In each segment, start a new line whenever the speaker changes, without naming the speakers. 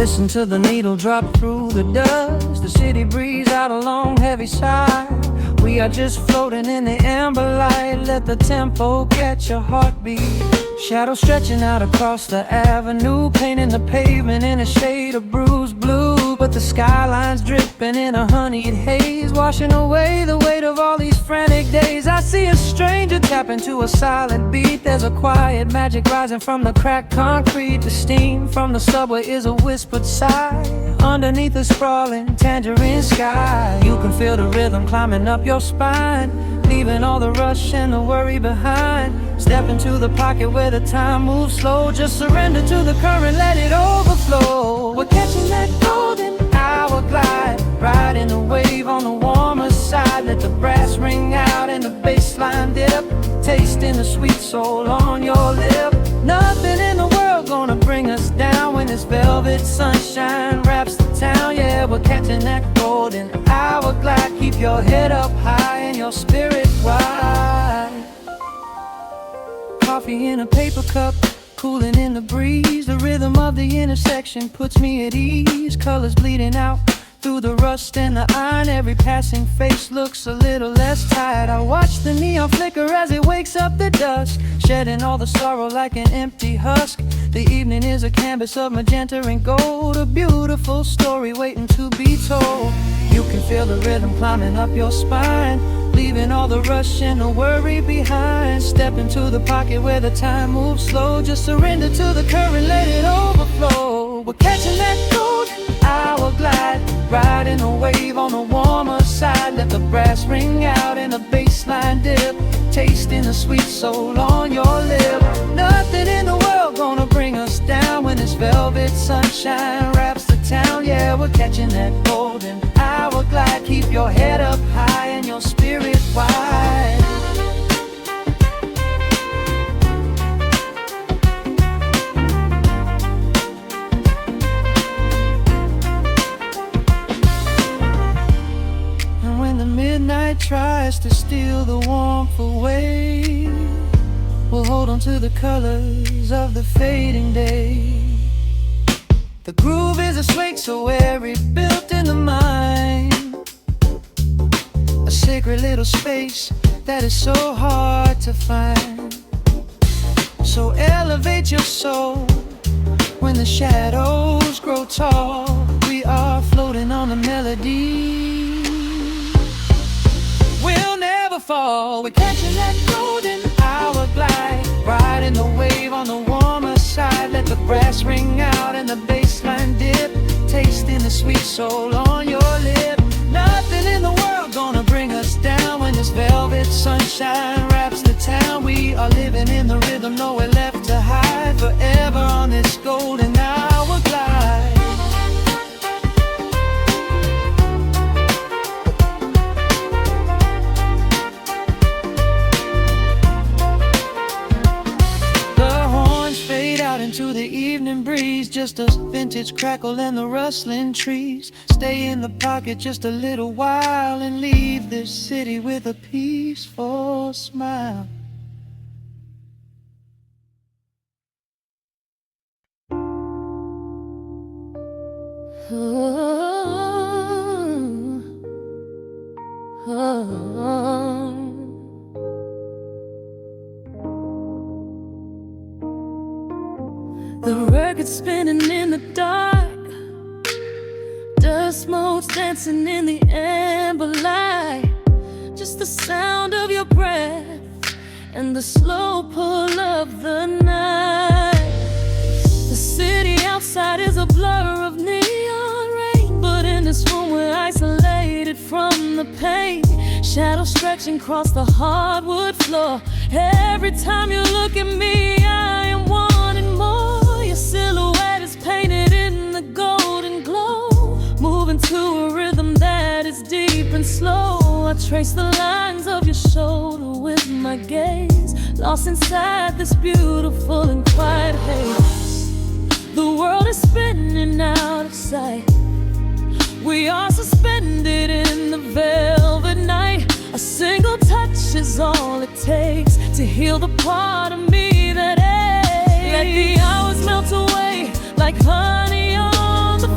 Listen to the needle drop through the dust. The city breeze out a long heavy sigh. We are just floating in the amber light. Let the tempo catch your heartbeat. Shadows stretching out across the avenue, painting the pavement in a shade of bruised blue. But the skyline's dripping in a honeyed haze, washing away the weight of all these frantic days. I see a stranger tap into a silent beat. There's a quiet magic rising from the cracked concrete. The steam from the subway is a whispered sigh underneath the sprawling tangerine sky. You can feel the rhythm climbing up your spine, leaving all the rush and the worry behind. Step into the pocket where the time moves slow. Just surrender to the current, let it overflow. We're catching that golden hour glide, riding the wave on the warmer side. Let the brass ring out and the bass line dip, tasting the sweet soul on your lip. Nothing in the world gonna bring us down when this velvet sunshine wraps the town. Yeah, we're catching that golden hour glide. Keep your head up high and your spirit wide. Coffee in a paper cup, cooling in the breeze. The rhythm of the intersection puts me at ease. Colors bleeding out through the rust and the iron. Every passing face looks a little less tired. I watch the neon flicker as it wakes up the dusk, shedding all the sorrow like an empty husk. The evening is a canvas of magenta and gold, a beautiful story waiting to be told. You can feel the rhythm climbing up your spine, leaving all the rush and the worry behind. Step into the pocket where the time moves slow. Just surrender to the current, let it overflow. We're catching that golden hour glide, riding a wave on the warmer side. Let the brass ring out and the bass line dip, tasting the sweet soul on your lip. Nothing in the world gonna bring us down when this velvet sunshine wraps the town. Yeah, we're catching that golden hour glide. Keep your head up high and your spirit wide. And when the midnight tries to steal the warmth away, we'll hold on to the colors of the fading day. The groove is a swing so airy, built in the mind, a sacred little space that is so hard to find. So elevate your soul when the shadows grow tall. We are floating on a melody, we'll never fall. We're catching that golden hour glide, riding the wave on the warmer side. Let the brass ring out and the bass line dip, tasting the sweet soul on your lip. Nothing in the world gonna bring us down when this velvet sunshine wraps the town. We are living in the rhythm, nowhere left to hide, forever on this golden hour glide. Into the evening breeze, just a vintage crackle and the rustling trees. Stay in the pocket just a little while and leave this city with a peaceful smile.
The record's spinning in the dark, dust motes dancing in the amber light. Just the sound of your breath and the slow pull of the night. The city outside is a blur of neon rain, but in this room we're isolated from the pain. Shadows stretching across the hardwood floor. Every time you look at me, I am wanting more. Your silhouette is painted in the golden glow, moving to a rhythm that is deep and slow. I trace the lines of your shoulder with my gaze, lost inside this beautiful and quiet haze. The world is spinning out of sight, we are suspended in the velvet night. A single touch is all it takes to heal the part of me that aches. Let the hours melt away like honey on the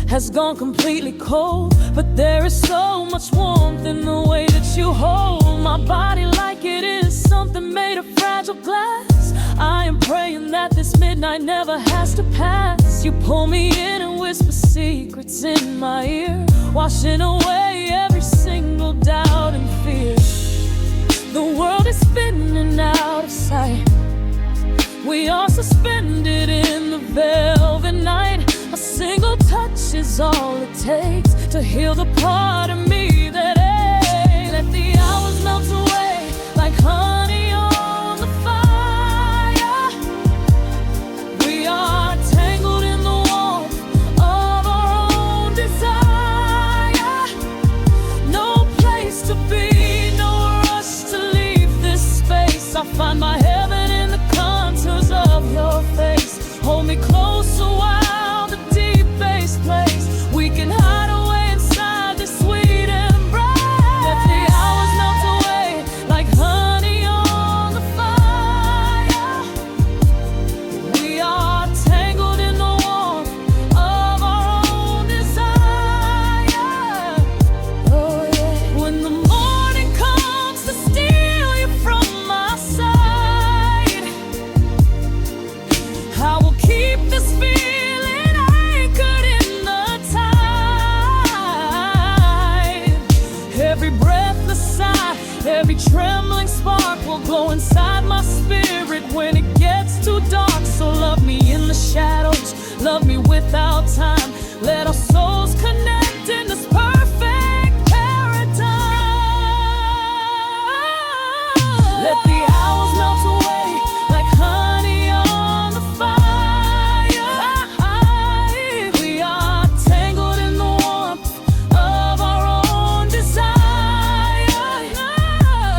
has gone completely cold, but there is so much warmth in the way that you hold my body like it is something made of fragile glass. I am praying that this midnight never has to pass. You pull me in and whisper secrets in my ear, washing away every single doubt and fear. The world is spinning out of sight. We are suspended in the velvet night. A single touch is all it takes to heal the part of me that aches. Let the hours melt away like honey on the fire. We are tangled in the warmth of our own desire. No place to be, no rush to leave this space. I find my heaven in the contours of your face. Hold me closer while the deep bass plays. We can hide away inside this sweet embrace. Let the hours melt away like honey on the fire. We are tangled in the warmth of our own desire. Oh yeah. When the morning comes to steal you from my side, I will keep this feeling anchored in the tide. Every breathless sigh, every trembling spark will glow inside my spirit when it gets too dark. So love me in the shadows, love me without time. Let our souls connect in this perfect paradise. Let the hours melt away like honey on the fire. We are tangled in the warmth of our own desire.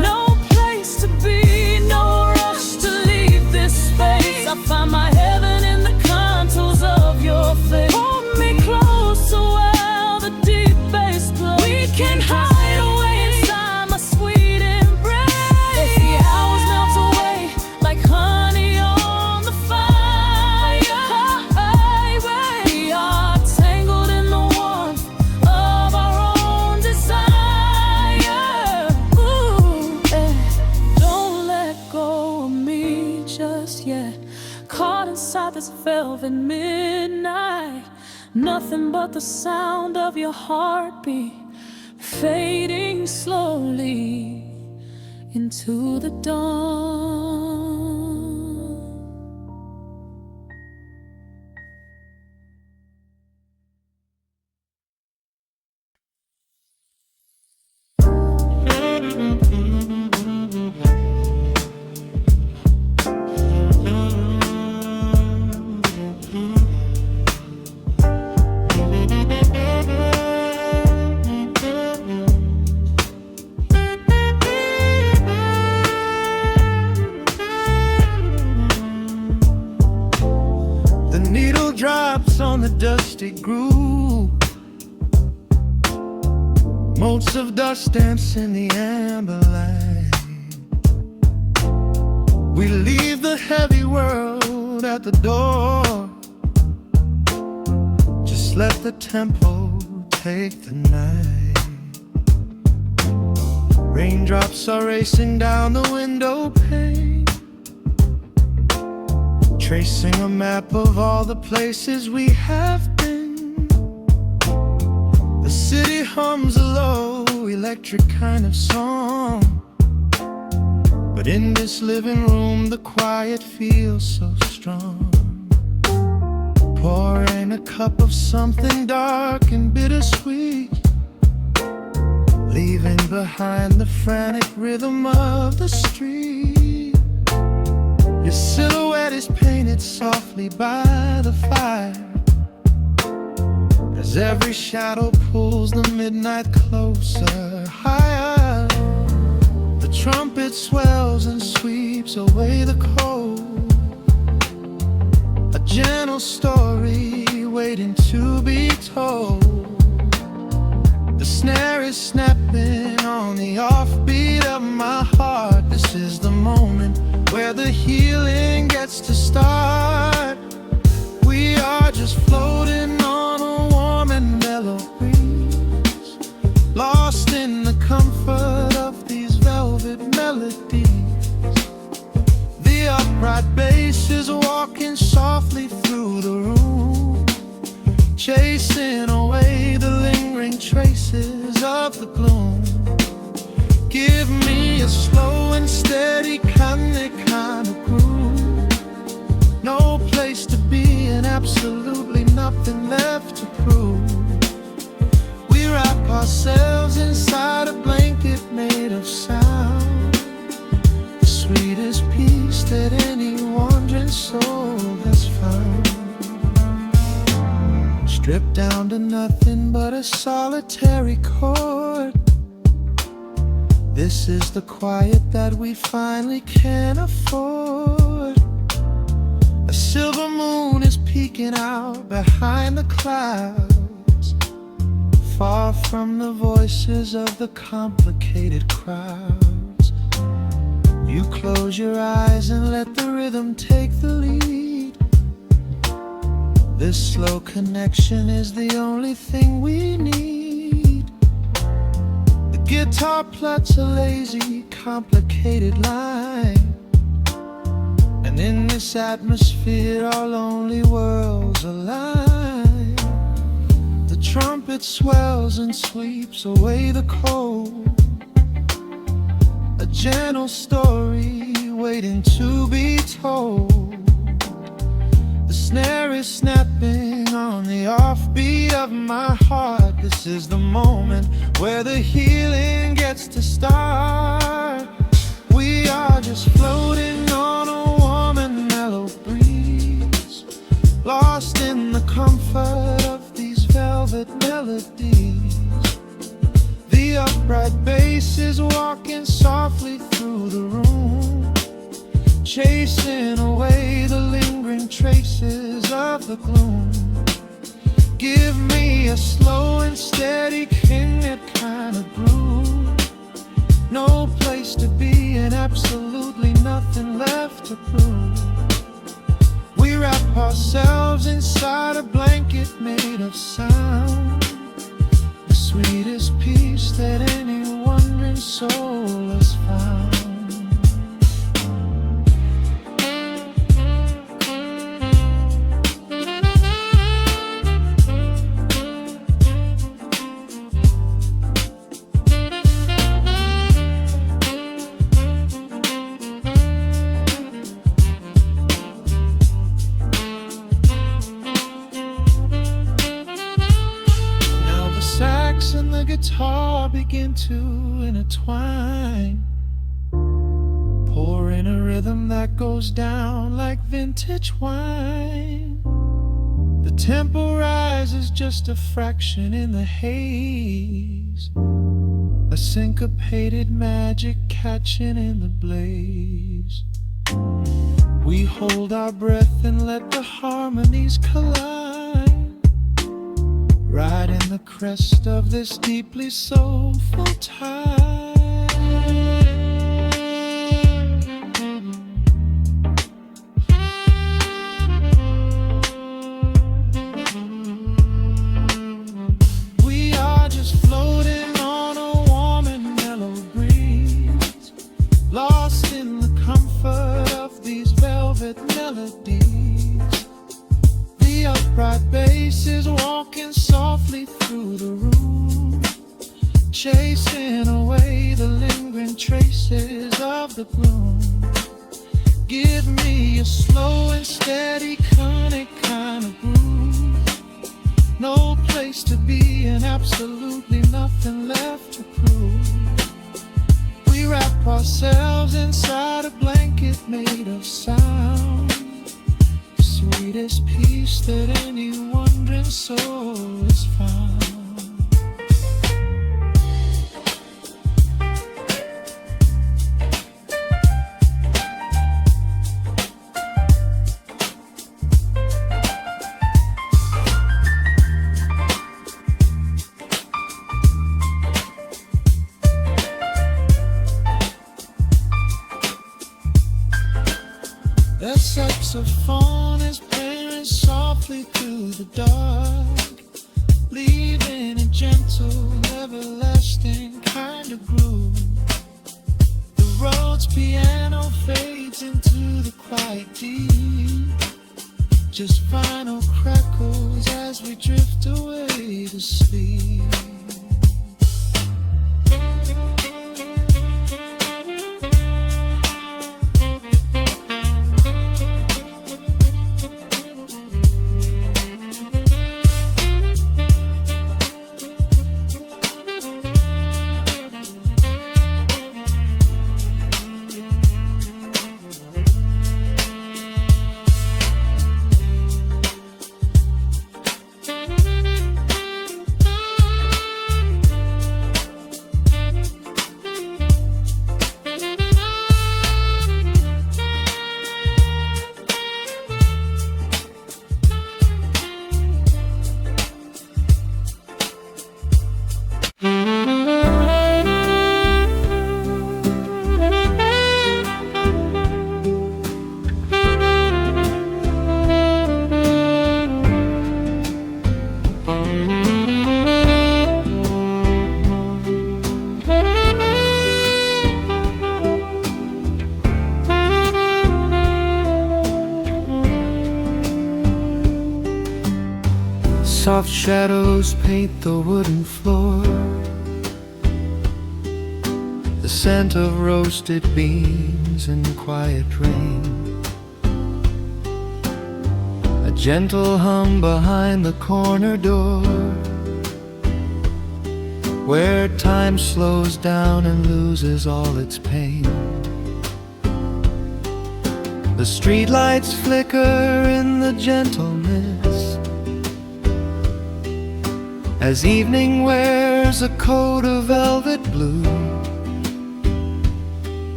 No place to be, no rush to leave this space. I find my heaven in the contours of your face. Hold me closer while the deep bass plays. We can hide away inside my sweet embrace. Let the hours melt away like honey on the fire. We are tangled in the warmth of our own desire. Ooh, don't let go of me just yet. Caught inside this velvet midnight. Nothing but the sound of your heartbeat fading slowly into the dawn.
The needle drops on the dusty groove. Motes of dust dance in the amber light. We leave the heavy world at the door. Just let the tempo take the night. Raindrops are racing down the window pane, tracing a map of all the places we have been. The city hums a low, electric kind of song, but in this living room the quiet feels so strong. Pouring a cup of something dark and bittersweet, leaving behind the frantic rhythm of the street. Your silhouette is painted softly by the fire, as every shadow pulls the midnight closer, higher. The trumpet swells and sweeps away the cold, a gentle story waiting to be told. The snare is snapping on the offbeat of my heart. This is the moment where the healing gets to start. We are just floating on a warm and nothing left to prove. We wrap ourselves inside a blanket made of sound, the sweetest peace that any wandering soul has found. Stripped down to nothing but a solitary chord, this is the quiet that we finally can afford. A silver moon is peeking out behind the clouds, far from the voices of the complicated crowds. You close your eyes and let the rhythm take the lead. This slow connection is the only thing we need. Guitar plucks a lazy, complicated line, and in this atmosphere our lonely worlds align. The trumpet swells and sweeps away the cold, a gentle story waiting to be told. The snare is snapping on the offbeat of my heart. This is the moment where the healing gets to start. We are just floating on a warm and mellow breeze, lost in the comfort of these velvet melodies. The upright bass is walking softly through the room, chasing away the lingering traces of the gloom. Give me a slow and steady kinglet kind of groove, no place to be and absolutely nothing left to prove. We wrap ourselves inside a blanket made of sound, the sweetest peace that any wandering soul has found. And the guitar begin to intertwine, pouring a rhythm that goes down like vintage wine. The tempo rises just a fraction in the haze, a syncopated magic catching in the blaze. We hold our breath and let the harmonies collide, riding the crest of this deeply soulful tide. We are just floating on a warm and mellow breeze, lost in the comfort of these velvet melodies. The upright bass is walking softly through the room, chasing away the lingering traces of the gloom. Give me a slow and steady conic kind of groove, no place to be and absolutely nothing left to prove. We wrap ourselves inside a blanket made of sound, sweetest peace that any wandering soul has found. That saxophone is playing softly through the dark, leaving a gentle, everlasting kind of groove. The road's piano fades into the quiet deep, just final crackles as we drift away to sleep. shadows paint the wooden floor, the scent of roasted beans and quiet rain, a gentle hum behind the corner door, where time slows down and loses all its pain. The streetlights flicker in the gentle mist, as evening wears a coat of velvet blue.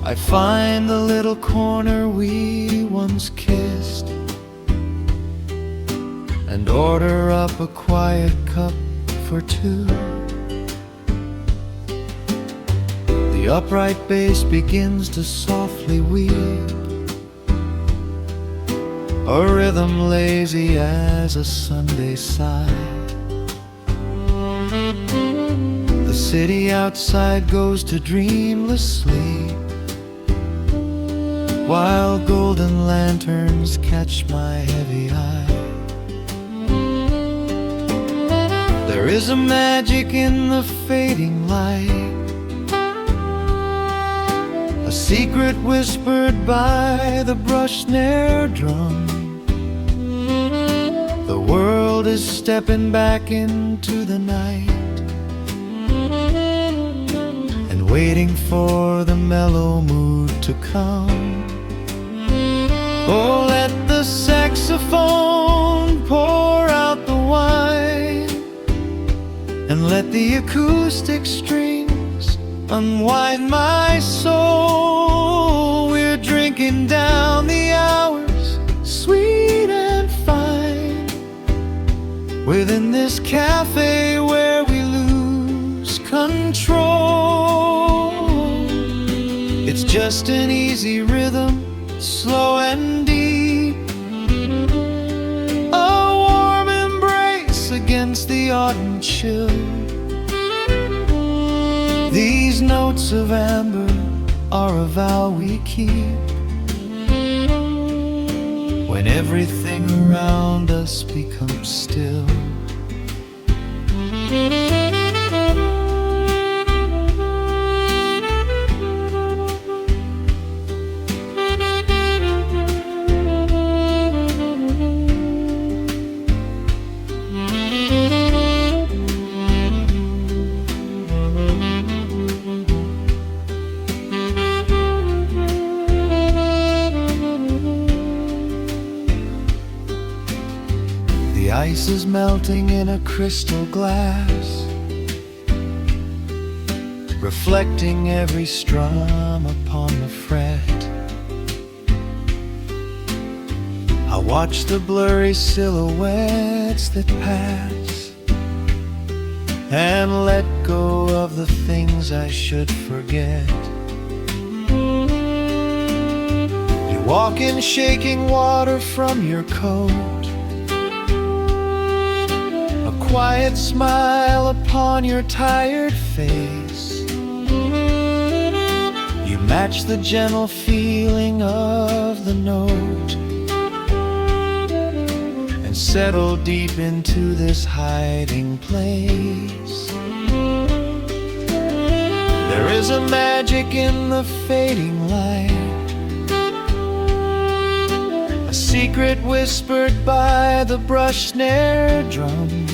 I find the little corner we once kissed, and order up a quiet cup for two. The upright bass begins to softly weep, a rhythm lazy as a Sunday sigh. The city outside goes to dreamless sleep, while golden lanterns catch my heavy eye. There is a magic in the fading light, a secret whispered by the brush snare drum. The world is stepping back into the night and waiting for the mellow mood to come. Oh, let the saxophone pour out the wine, and let the acoustic strings unwind my soul. We're drinking down the hours, sweet and fine, within this cafe where we lose control. It's just an easy rhythm, slow and deep, a warm embrace against the autumn chill. These notes of amber are a vow we keep, when everything around us becomes still. The ice is melting in a crystal glass, reflecting every strum upon the fret. I watch the blurry silhouettes that pass, and let go of the things I should forget. You walk in shaking water from your coat, quiet smile upon your tired face. You match the gentle feeling of the note, and settle deep into this hiding place. There is a magic in the fading light, a secret whispered by the brush snare drum.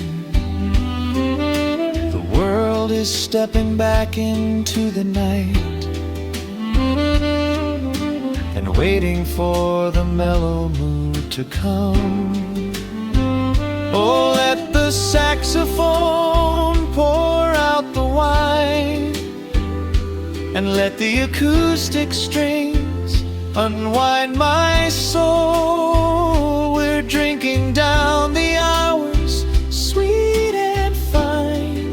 The world is stepping back into the night and waiting for the mellow mood to come. Oh, let the saxophone pour out the wine, and let the acoustic strings unwind my soul. We're drinking down the hours, sweet and fine,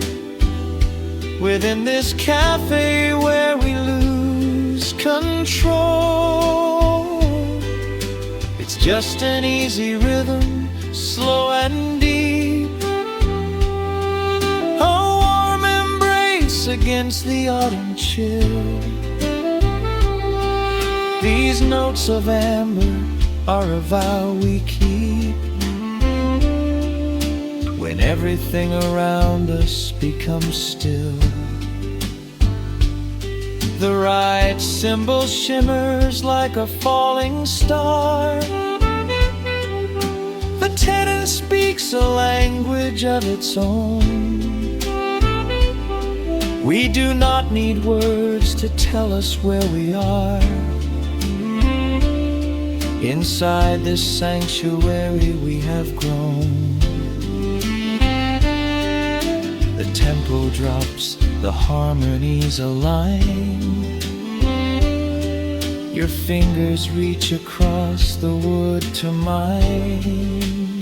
within this cafe where we lose control. It's just an easy rhythm, slow and deep, a warm embrace against the autumn chill. These notes of amber are a vow we keep, when everything around us becomes still. The right symbol shimmers like a falling star. The tenor speaks a language of its own. We do not need words to tell us where we are. Inside this sanctuary we have grown. The tempo drops, the harmonies align. Your fingers reach across the wood to mine.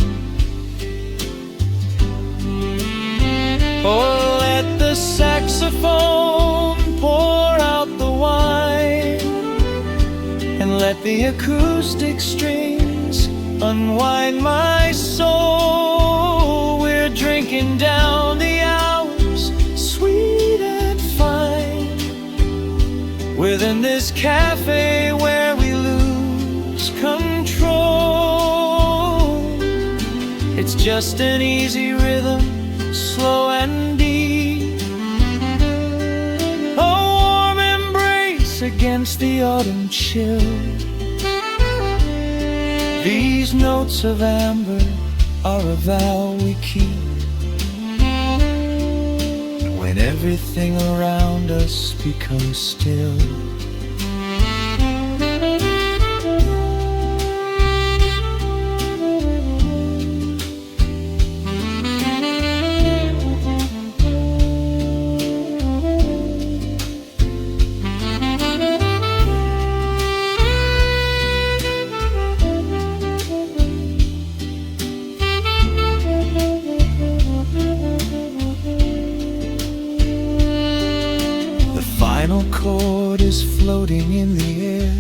Oh, let the saxophone pour out the wine, and let the acoustic strings unwind my soul. We're drinking down the hours, sweet and fine, within this cafe where we lose control. It's just an easy rhythm, slow and deep, a warm embrace against the autumn chill. These notes of amber are a vow we keep when everything around us becomes still. The final chord is floating in the air.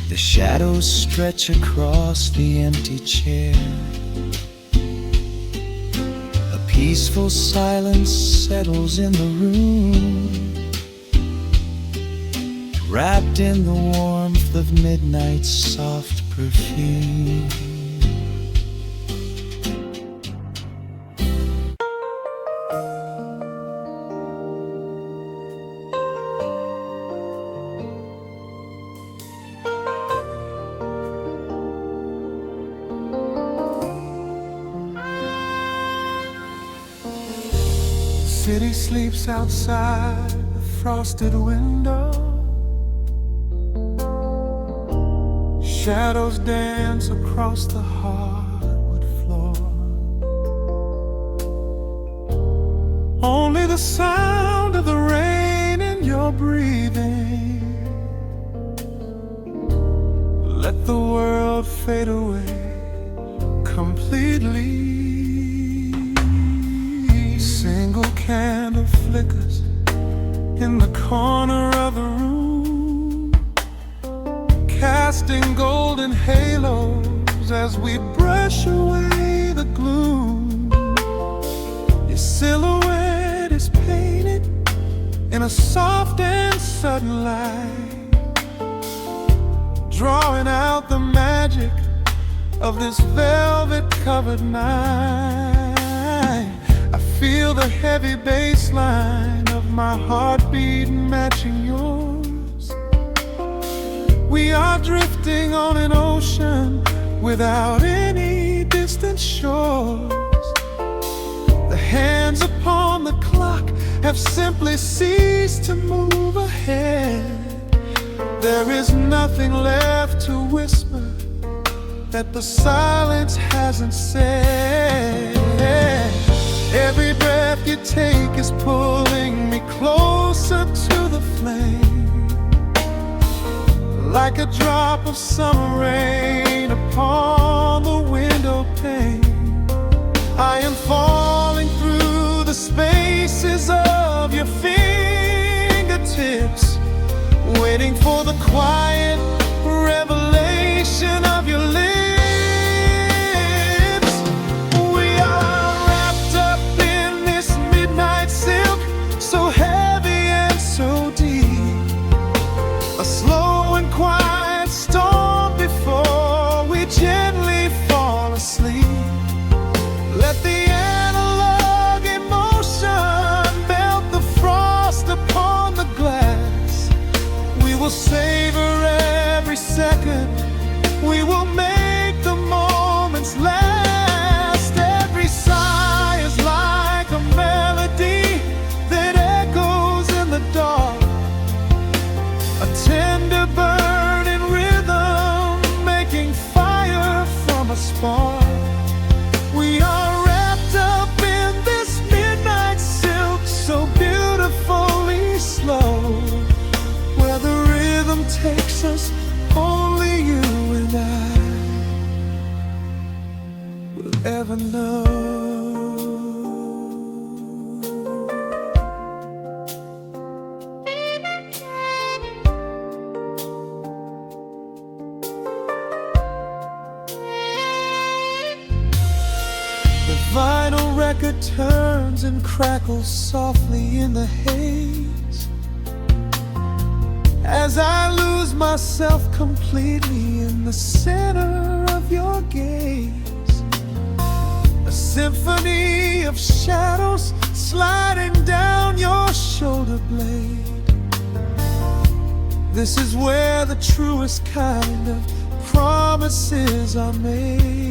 The shadows stretch across the empty chair. A peaceful silence settles in the room, wrapped in the warmth of midnight's soft perfume.
City sleeps outside the frosted window. Shadows dance across the hardwood floor. Only the sound of the rain in your breathing. Let the world fade away completely. Single candle flickers in the corner of the room, casting golden halos as we brush away the gloom. Your silhouette is painted in a soft and sudden light, drawing out the magic of this velvet-covered night. I feel the heavy bass line of my heartbeat matching yours. We are drifting on an ocean without any distant shores. The hands upon the clock have simply ceased to move ahead. There is nothing left to whisper that the silence hasn't said. Every breath you take is pulling me closer to the flame, like a drop of summer rain upon the window pane. I am falling through the spaces of your fingertips, waiting for the quiet revelation of your lips. So heavy and so deep, a slow and quiet storm before we gently fall asleep. record turns and crackles softly in the haze, as I lose myself completely in the center of your gaze. A symphony of shadows sliding down your shoulder blade. This is where the truest kind of promises are made.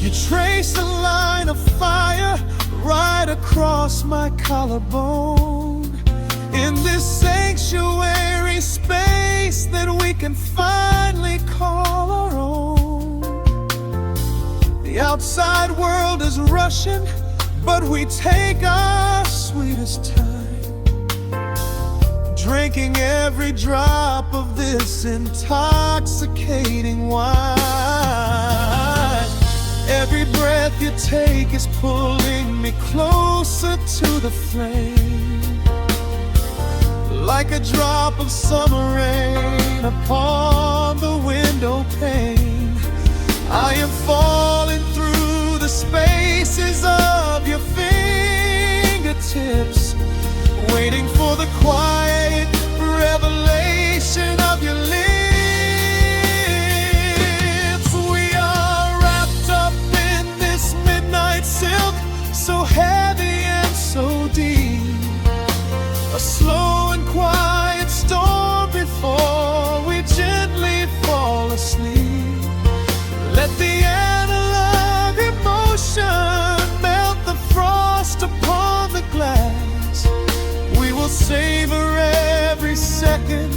You trace a line of fire right across my collarbone, in this sanctuary space that we can finally call our own. The outside world is rushing, but we take our sweetest time, drinking every drop of this intoxicating wine. Every breath you take is pulling me closer to the flame, like a drop of summer rain upon the window pane. I am falling through the spaces of your fingertips, waiting for the quiet revelation of your lips. We are wrapped up in this midnight silk, so heavy and so deep. A slow and quiet storm before we gently fall asleep. Let the analog emotion melt the frost upon the glass. We will savor every second,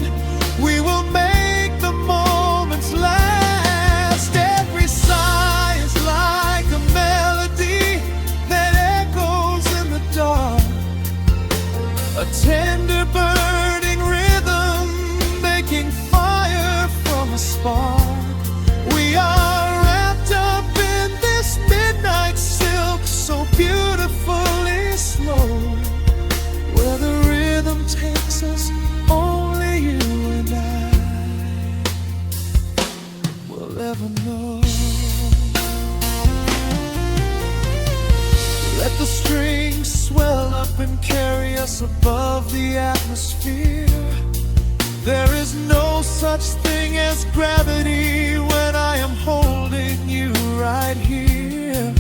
we will make the moments last. Every sigh is like a melody that echoes in the dark, a tender burning rhythm making fire from a spark. We are wrapped up in this midnight silk, so beautifully slow, where the rhythm takes us, only you and I will ever know. Let the strings swell up and carry us above the atmosphere. There is no such thing as gravity when I am holding you right here.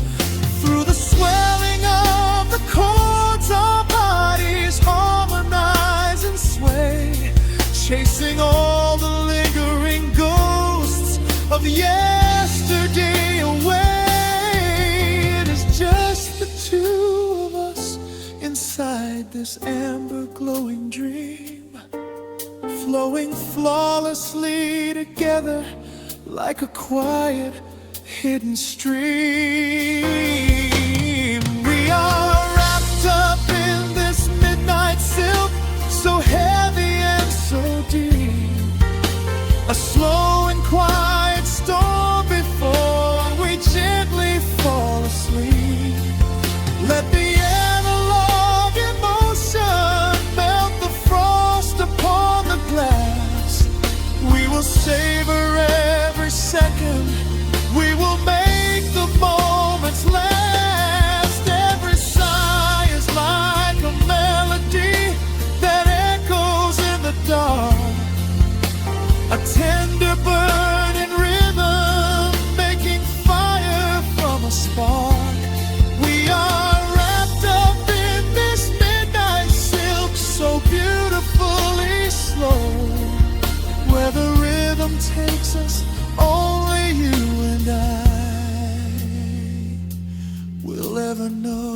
Through the swelling of the chords, our bodies harmonize and sway, chasing all the lingering ghosts of yesterday away. It is just the two of us inside this amber glowing dream, flowing flawlessly together like a quiet hidden stream. We are wrapped up in this midnight silk, so heavy and so deep. A slow and quiet storm before we gently fall asleep. Let the analog emotion melt the frost upon the glass. We will savor every second, we will make the moments last. Every sigh is like a melody that echoes in the dark, a tender burning rhythm making fire from a spark. We are wrapped up in this midnight silk, so beautifully slow, where the rhythm takes us, only you and I will ever know.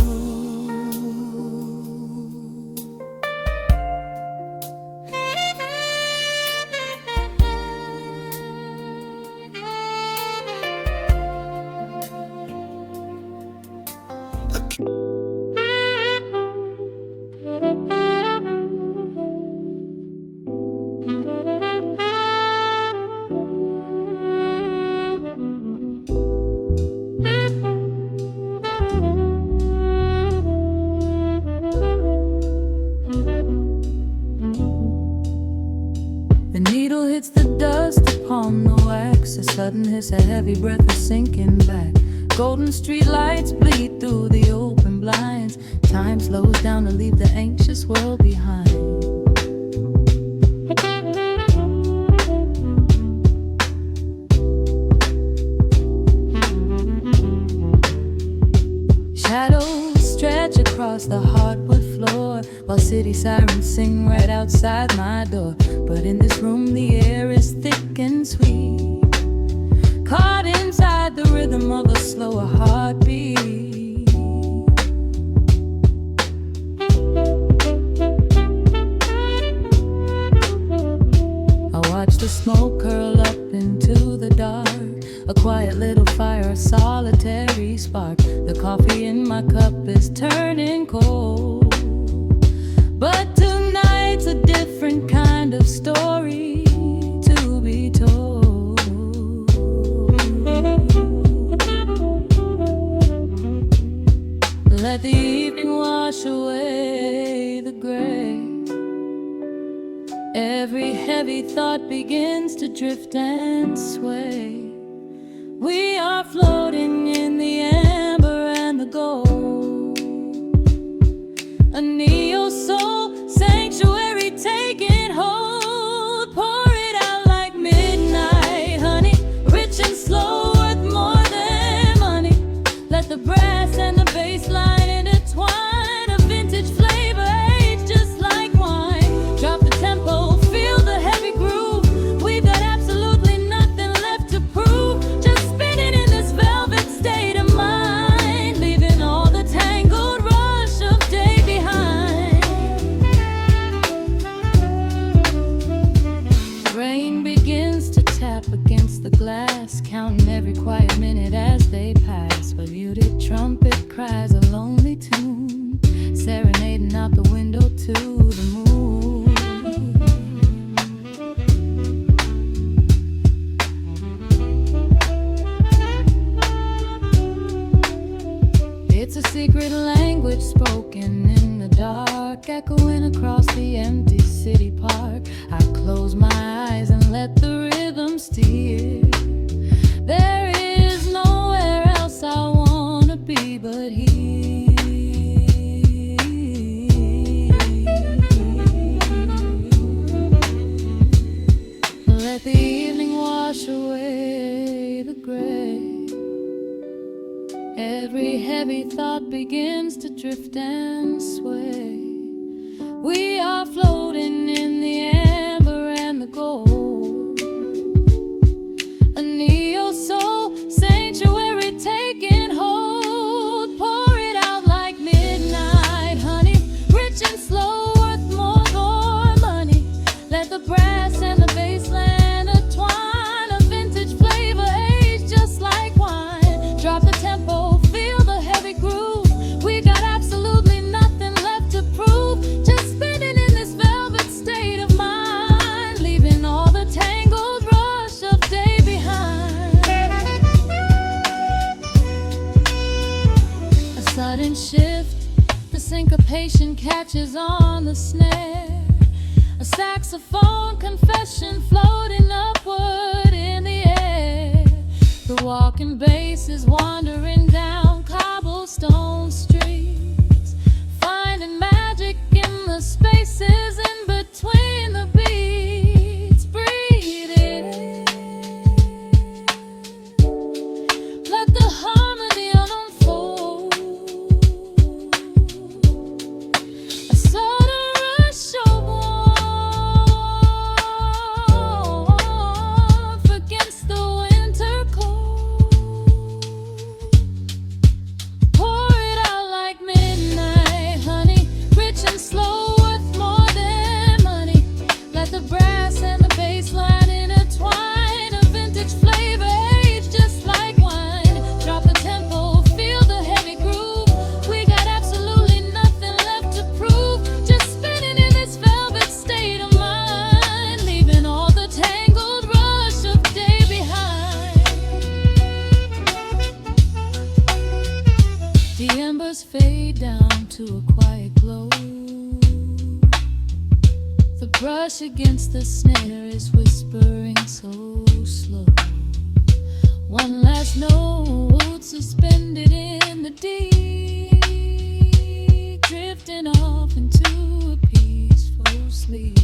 The needle hits the dust upon the wax. A sudden hiss, a heavy breath is sinking back. Golden street lights bleed through Shadows stretch across the hardwood floor, while city sirens sing right outside my door. But in this room the air is thick and sweet, caught inside the rhythm of a slower heartbeat. I watch the smoke curl up into the dark, a quiet little fire, a solitary spark. The coffee in my cup is turning cold, but tonight's a different kind of story to be told. Let the evening wash away the gray. Every heavy thought begins to drift and sway. We are floating in the amber and the gold, a neo-soul sanctuary taking hold. Pour it out like midnight honey, rich and slow, worth more than money. Let the brass and the bass line intertwine, a vintage flavor aged just like wine. Drop the tempo, feel the heavy groove. We've got absolutely nothing left to prove, just spinning in this velvet state of mind, leaving all the tangled rush of day behind. Rain begins to tap against the glass, counting every quiet minute as they pass. A muted trumpet cries a lonely tune, serenading out the window to the moon. It's a secret language spoken in the dark, echoing across the empty city park. I close my eyes and let the rhythm steer. There is nowhere else I wanna be but here. Let the evening wash away the gray. Every heavy thought begins to drift and sway. We are floating in the amber and the gold, a neo-soul sanctuary taking hold. Pour it out like midnight honey, rich and slow, worth more than money. Let the brass and the bass line intertwine, a vintage flavor aged just like wine. Drop the tempo, feel the heavy groove. We got absolutely nothing left to prove, just spinning in this velvet state of mind, leaving all the tangled rush of day behind. A sudden shift, the syncopation catches on the snare, a saxophone confession floating upward in the air. The walking bass is wandering down cobblestone streets, finding magic in the spaces in between the beats. Breathe it in, let the harmony unfold. A sudden rush of warmth against the winter cold. Pour it out like midnight honey, rich and slow, worth more than money. Let the brass and the bass line intertwine, a vintage flavor aged just like wine. Drop the tempo, feel the heavy groove. We got absolutely nothing left to prove, just spinning in this velvet state of mind, leaving all the tangled rush of day behind. The embers fade down to a quiet glow. The brush against the snare is whispering so slow. One last note suspended in the deep, drifting off into a peaceful sleep.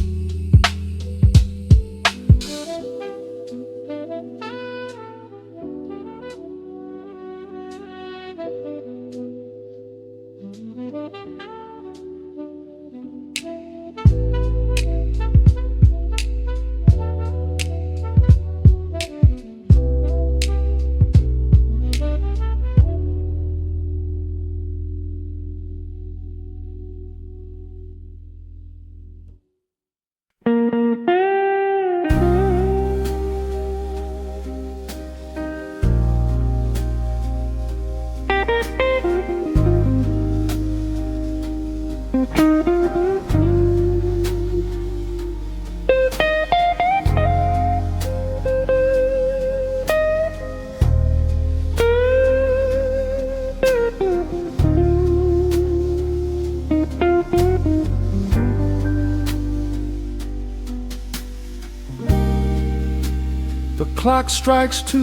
clock strikes 2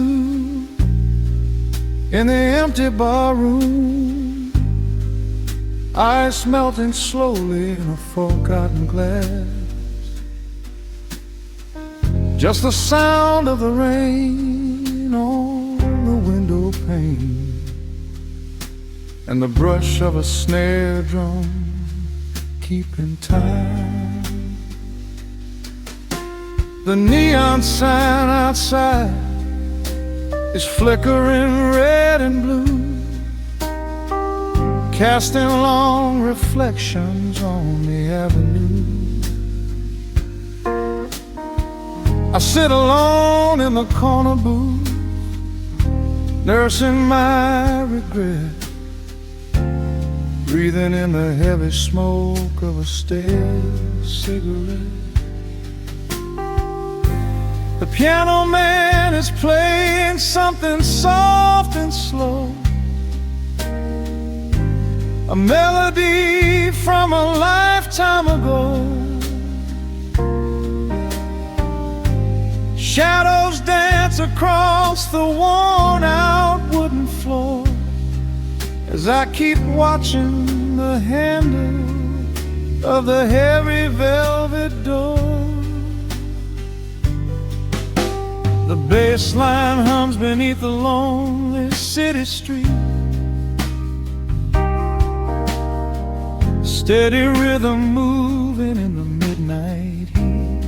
in the empty bar room, ice melting slowly in a forgotten glass. Just the sound of the rain on the window pane and the brush of a snare drum keeping time. The neon sign outside is flickering red and blue, casting long reflections on the avenue. I sit alone in the corner booth, nursing my regret, breathing in the heavy smoke of a stale cigarette. The piano man is playing something soft and slow, a melody from a lifetime ago. Shadows dance across the worn-out wooden floor as I keep watching the handle of the heavy velvet door. The bass line hums beneath the lonely city street, steady rhythm moving in the midnight heat.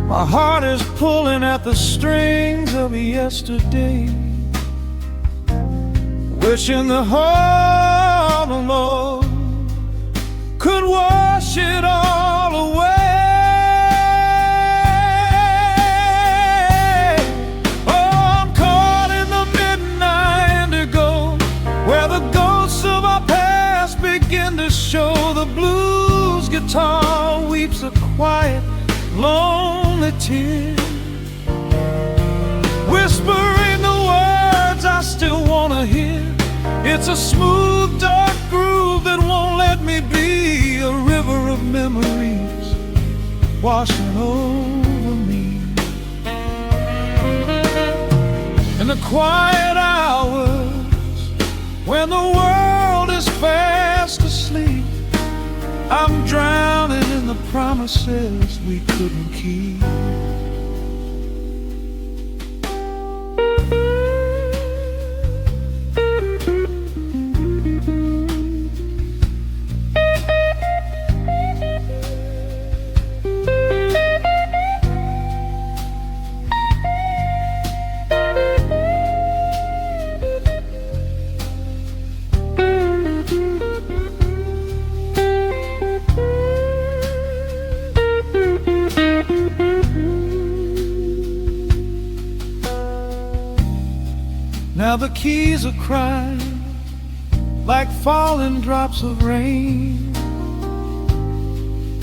My heart is pulling at the strings of yesterday, wishing the heart alone could wash it all away. Show the blues guitar weeps a quiet, lonely tear, whispering the words I still wanna hear. It's a smooth, dark groove that won't let me be, a river of memories washing over me. In the quiet hours when the world is fast asleep, I'm drowning in the promises we couldn't keep. Now the keys are crying like falling drops of rain,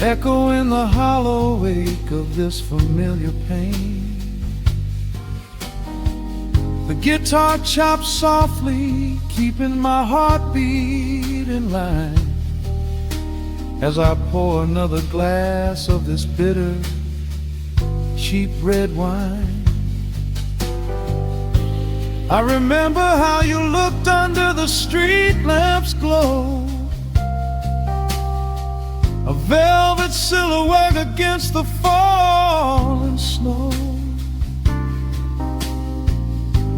echo in the hollow wake of this familiar pain. The guitar chops softly, keeping my heartbeat in line as I pour another glass of this bitter, cheap red wine. I remember how you looked under the street lamp's glow, a velvet silhouette against the falling snow.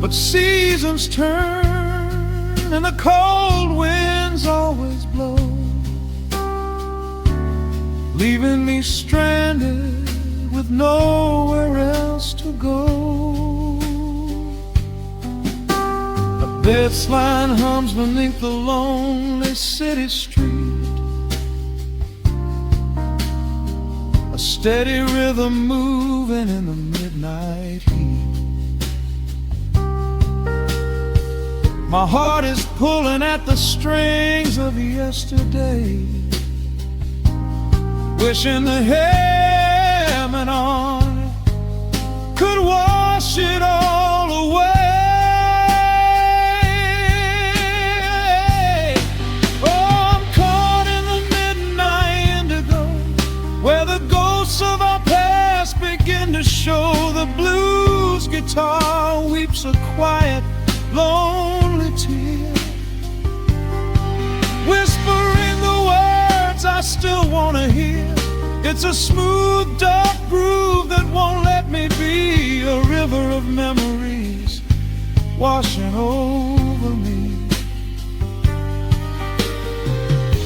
But seasons turn and the cold winds always blow, leaving me stranded with nowhere else to go. Bass line hums beneath the lonely city street, a steady rhythm moving in the midnight heat. My heart is pulling at the strings of yesterday, wishing the hammer on it could wash it all away. Of our past begin It's a smooth, dark groove that won't let me be. A river of memories washing over me.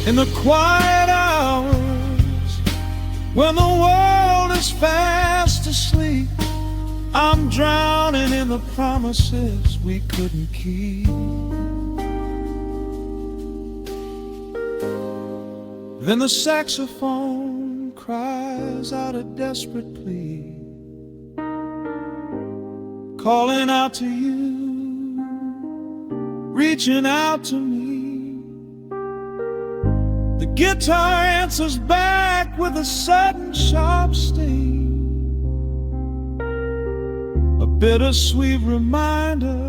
In the quiet hours, when the world is fast asleep, I'm drowning in the promises we couldn't keep. Then the saxophone cries out a desperate plea, calling out to you, reaching out to me. The guitar answers back with a sudden sharp sting, a bittersweet reminder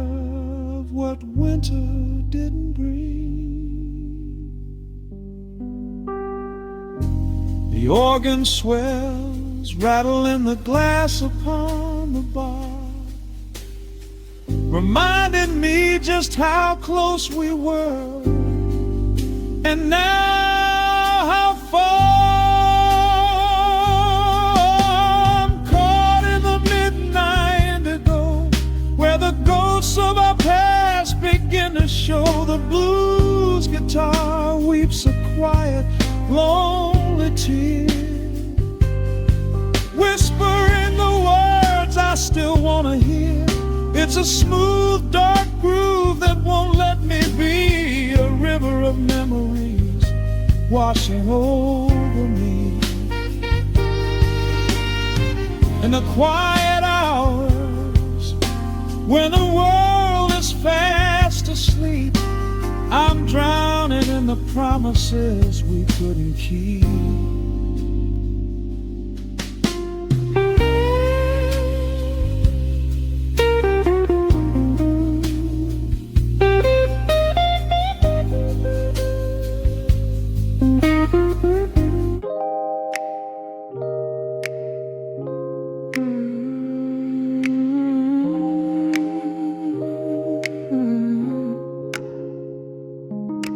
of what winter didn't bring. The organ swells, rattling the glass upon the bar, reminding me just how close we were, and now how far. I'm caught in the midnight indigo, where the ghosts of our past begin to show. The blues guitar weeps a quiet, lonely tear, whispering the words I still want to hear. It's a smooth, dark groove that won't let me be. A river of memories washing over me. In the quiet hours, when the world is fast asleep, I'm drowning in the promises we couldn't keep.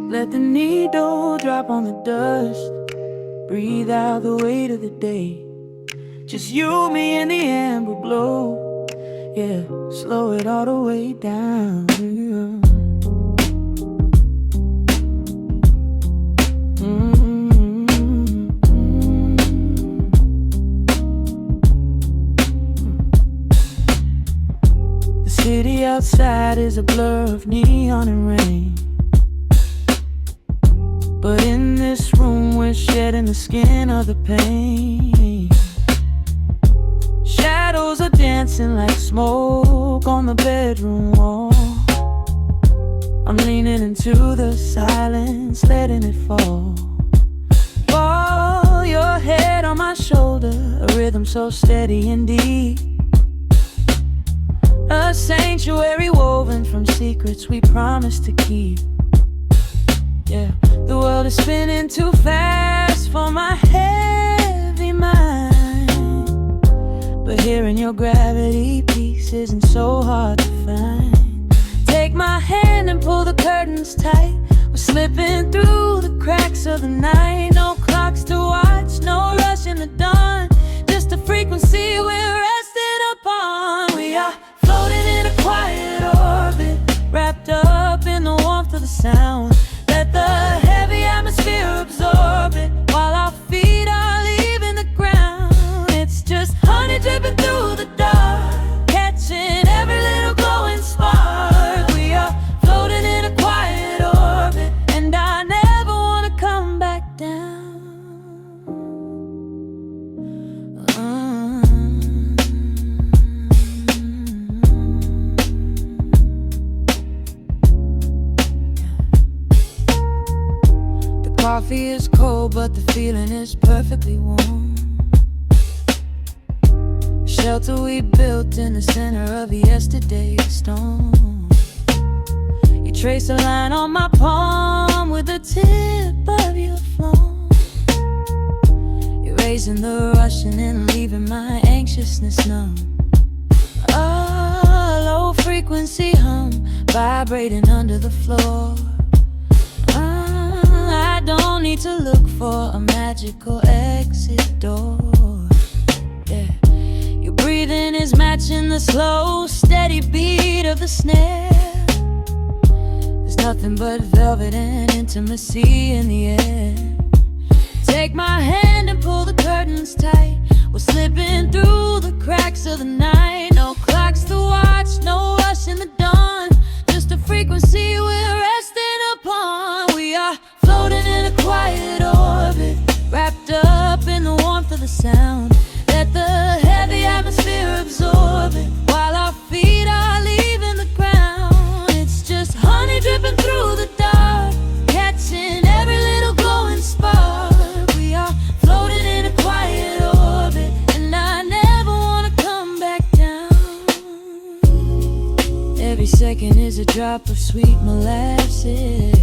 Let the needle drop on the dust, breathe out the weight of the day. Just you, me, and the amber glow. Yeah, slow it all the way down. The city outside is a blur of neon and rain, but in this room we're shedding the skin of the pain. Shadows are dancing like smoke on the bedroom wall. I'm leaning into the silence, letting it fall. Fall, your head on my shoulder, a rhythm so steady and deep. A sanctuary woven from secrets we promised to keep. Yeah, the world is spinning too fast for my heavy mind, but hearing your gravity piece isn't so hard to find. Take my hand and pull the curtains tight. We're slipping through the cracks of the night. No clocks to watch, no rush in the dawn, just a frequency we're resting upon. We are floating in a quiet orbit, wrapped up in the warmth of the sound. Let the heavy atmosphere absorb it, while our feet are leaving the ground. It's just honey dripping through the dark, catching every little glowing spark. We are floating in a quiet orbit, and I never want to come back down. Coffee is cold, but the feeling is perfectly warm. Shelter we built in the center of yesterday's storm. You trace a line on my palm with the tip of your phone, erasing the rushing and leaving my anxiousness numb. A low frequency hum vibrating under the floor. I don't
don't need to look for a magical exit door. Yeah, your breathing is matching the slow, steady beat of the snare. There's nothing but velvet and intimacy in the air. Take my hand and pull the curtains tight. We're slipping through the cracks of the night. No clocks to watch, no rush in the dawn. Just a frequency we're resting upon. We are floating in a quiet orbit, wrapped up in the warmth of the sound. Let the heavy atmosphere absorb it, while our feet are leaving the ground. It's just honey dripping through the dark, catching every little glowing spark. We are floating in a quiet orbit, and I never wanna come back down. Every second is a drop of sweet molasses,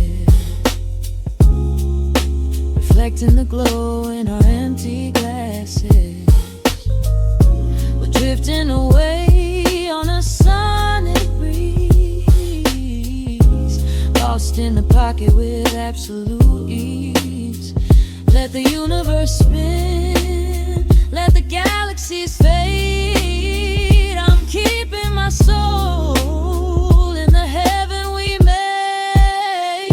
reflecting the glow in our empty glasses. We're drifting away on a sonic breeze, lost in the pocket with absolute ease. Let the universe spin, let the galaxies fade. I'm keeping my soul in the heaven we made.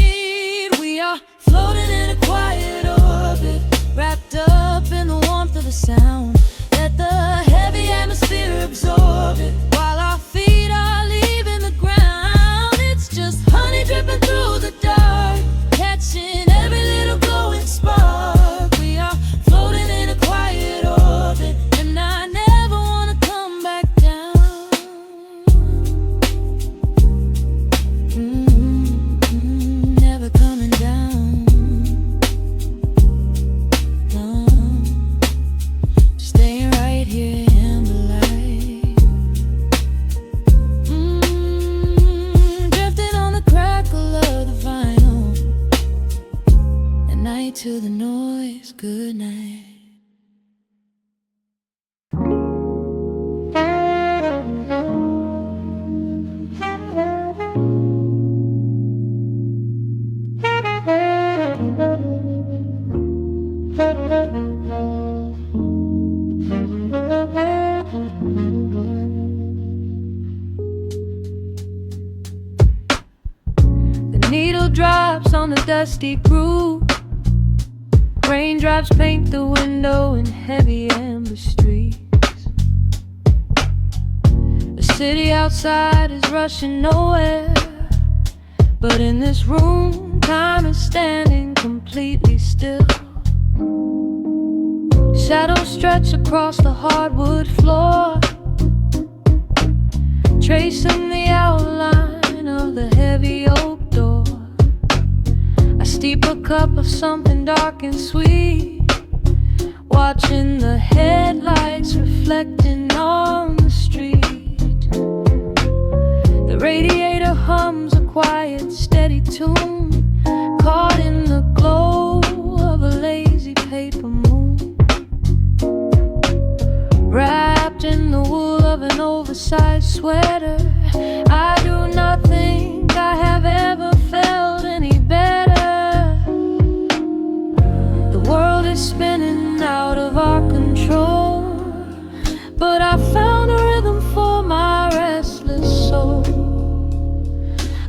We are floating in a quiet orbit, wrapped up in the warmth of the sound. Let the heavy atmosphere absorb it, while our feet are leaving the ground. It's just honey dripping through the dark, catching every little glowing spark. We are floating in a quiet orbit, and I never wanna come back down. Never coming down. No, just staying right here in the light. Drifting on the crackle of the vinyl. At night to the noise, good night.
The needle drops on the dusty groove. Raindrops paint the window in heavy amber streaks. The city outside is rushing nowhere, but in this room, time is standing completely still. Shadows stretch across the hardwood floor, tracing the outline of the heavy oak door. I steep a cup of something dark and sweet, watching the headlights reflecting on the street. The radiator hums a quiet, steady tune, caught in the glow of a lazy paper moon. Wrapped in the wool of an oversized sweater, I do not think I have ever felt any better. The world is spinning out of our control, but I found a rhythm for my restless soul.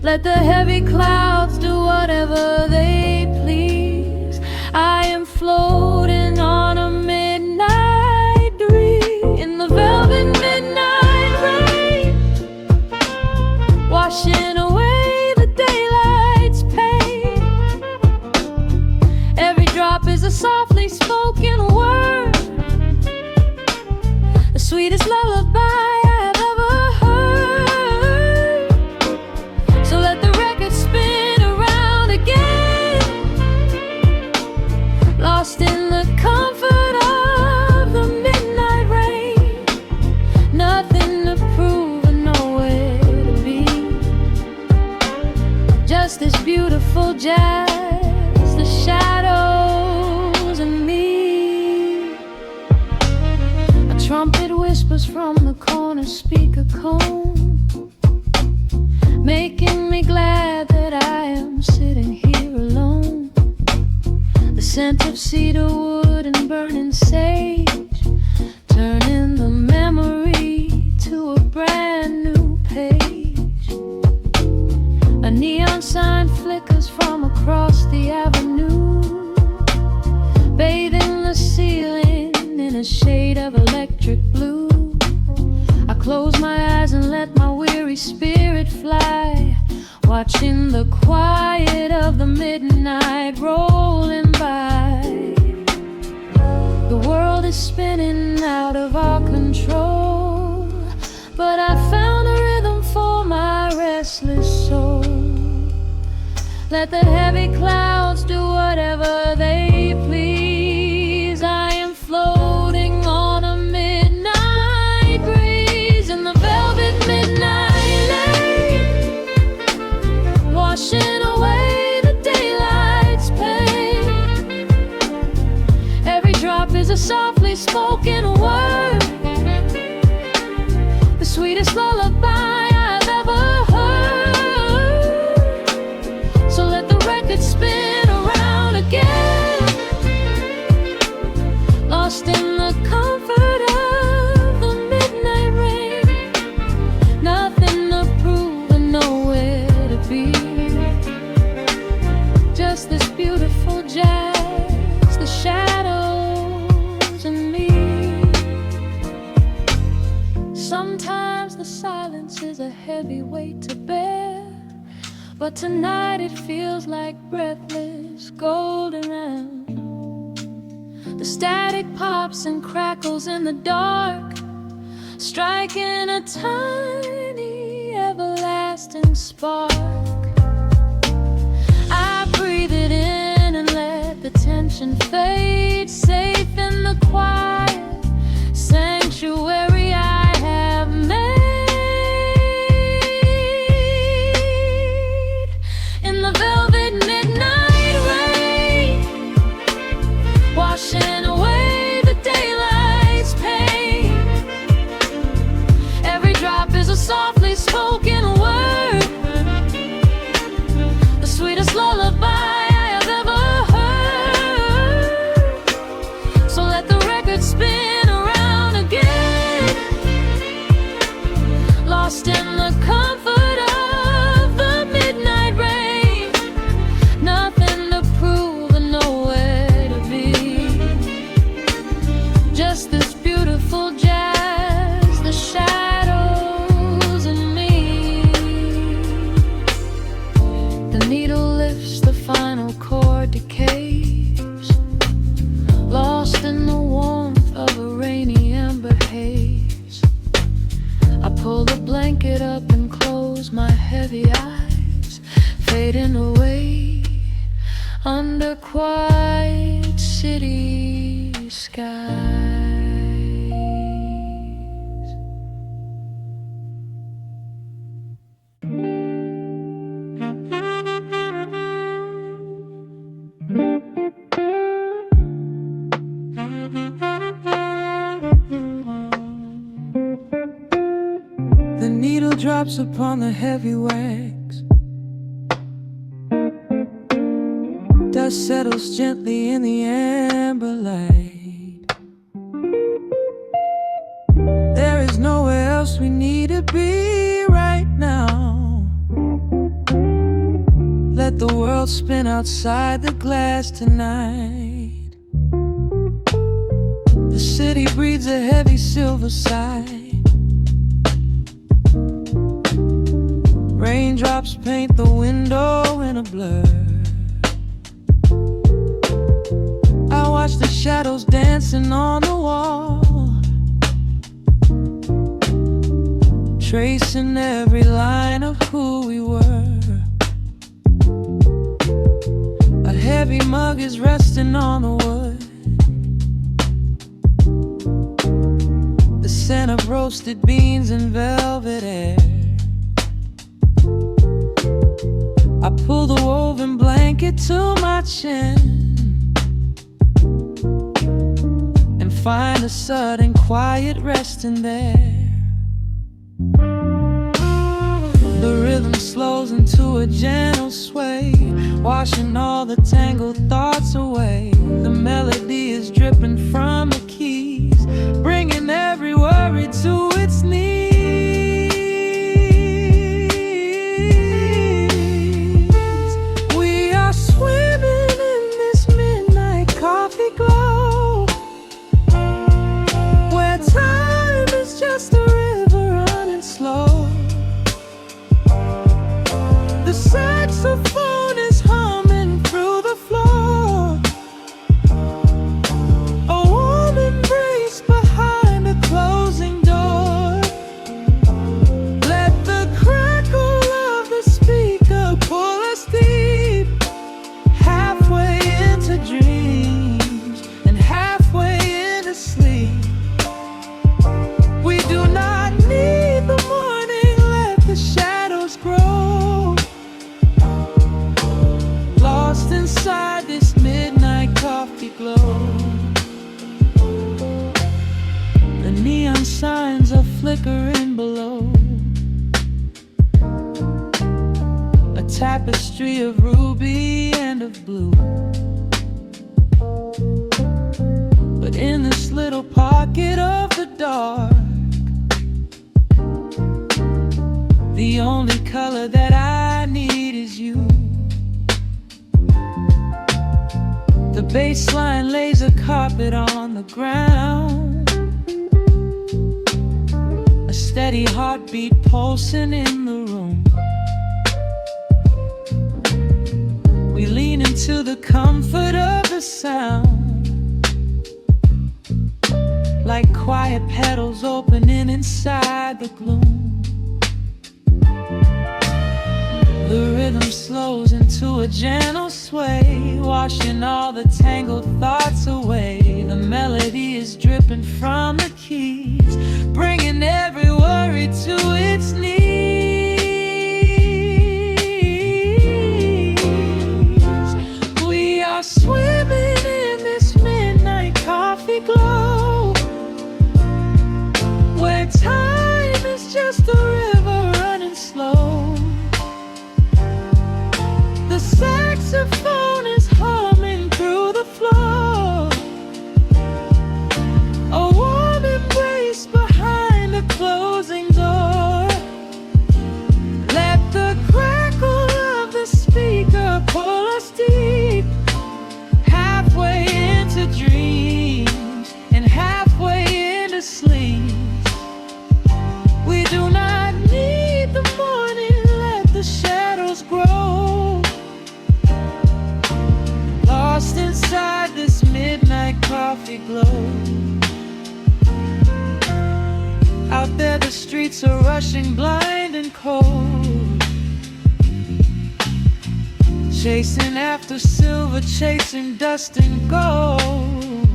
Let the heavy clouds do whatever they please. I am floating on a midnight dream in the velvet midnight rain, washing away the daylight's pain. Every drop is a softly spoken word, the sweetest lullaby I have ever heard. So let the record spin around again, lost in the comfort of the midnight rain. Nothing to prove and nowhere to be, just this beautiful jazz, the shadows and me. A trumpet whispers from the corner speaker cone, making me glad that I am sitting here alone.
scent of cedar wood and burning sage, turning the memory to a brand new page. A neon sign flickers from across the avenue, bathing the ceiling in a shade of electric blue. I close my eyes and let my weary spirit fly, watching the quiet of the midnight rolling by. The world is spinning out of our control, but I found a rhythm for my restless soul. Let the heavy clouds do whatever they please. I am floating on a midnight breeze in the velvet midnight lane, washing away the daylight's pain. Every drop is a softly spoken word, the sweetest lullaby I've ever heard. So let the record spin around again, lost in the comfort of the midnight rain. Nothing to prove and nowhere to be, just this beautiful jazz, the shadows and me. Sometimes the silence is a heavy weight to bear, but tonight it feels like breathless golden round. The static pops and crackles in the dark, striking a tiny everlasting spark. I breathe it in and let the tension fade, safe in the quiet sanctuary I have made. In the velvet midnight rain, washing away the daylight's pain. Every drop is a softly spoken word, the sweetest lullaby I have ever heard. So let the record spin around again, lost in the comfort of the midnight rain. Nothing to prove and nowhere to be, just this beautiful jazz, the shadows and me. The needle lifts, the final chord decays, lost in the warmth of a rainy amber haze. I pull the blanket up and close my heavy eyes, fading away under quiet city skies.
The needle drops upon the heavy wax, dust settles gently in the amber light. There is nowhere else we need to be right now. Let the world spin outside the glass tonight. The city breathes a heavy silver sigh. Raindrops paint the window in a blur. I watch the shadows dancing on the wall, tracing every line of who we were. A heavy mug is resting on the wood, the scent of roasted beans and velvet air. I pull the woven blanket to my chin and find a sudden quiet resting there. The rhythm slows into a gentle sway, washing all the tangled thoughts away. The saxophone is humming through the floor. A warm embrace behind a closing door. Let the crackle of the speaker pull us deep, halfway into dreams and halfway into sleep. We do not need the morning, let the shadows grow. Lost inside this midnight coffee glow. The neon signs are flickering below. A tapestry of ruby and of blue. But in this little pocket of the dark, the only color that I need is you. The bass line lays a carpet on the ground, a steady heartbeat pulsing in the room. We lean into the comfort of the sound, like quiet petals opening inside the gloom. The rhythm slows into a gentle sway, washing all the tangled thoughts away. The melody is dripping from the keys, bringing every worry to its knees. We are swimming in this midnight coffee glow, where time is just a river running slow. The saxophone is humming through the floor. A warm embrace behind a closing door. Let the crackle of the speaker pull us deep, halfway into dreams and halfway into sleep. We do not need the morning, let the shadows grow. Lost inside this midnight coffee glow. Out there the streets are rushing blind and cold, chasing after silver, chasing dust and gold.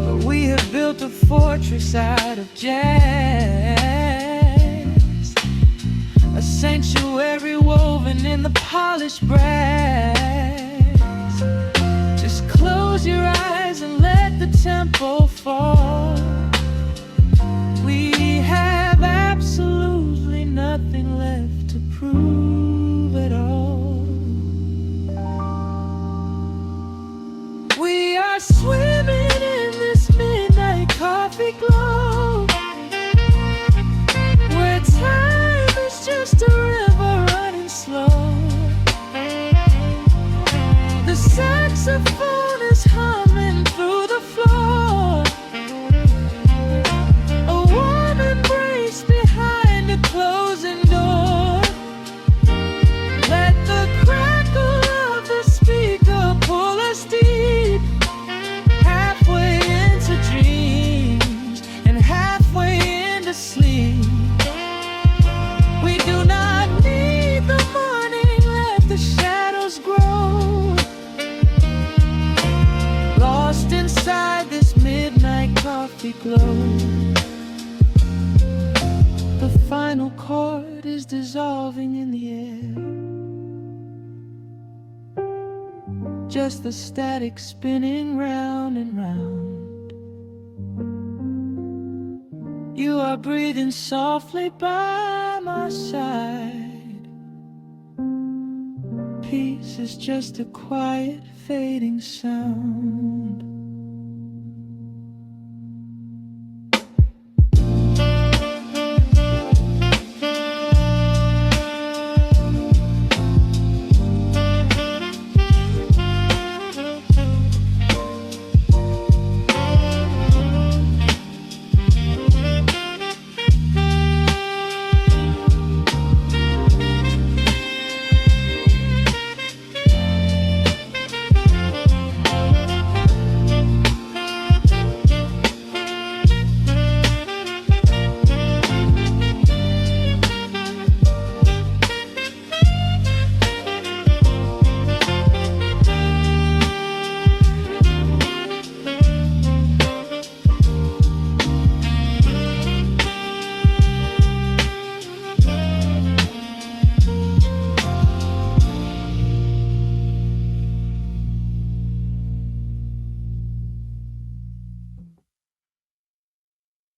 But we have built a fortress out of jazz, a sanctuary woven in the polished brass. Just close your eyes and let the tempo fall. We have absolutely nothing left to prove at all. We are swimming in this midnight coffee glow, where time is just a river running slow. The saxophone is humming through the floor. A warm embrace behind a closing door. Let the crackle of the speaker pull us deep, halfway into dreams and halfway into sleep. We do not need the morning, let the shadows grow. Lost inside this midnight coffee glow. The final chord is dissolving in the air, just the static spinning round and round. You are breathing softly by my side. Peace is just a quiet fading sound.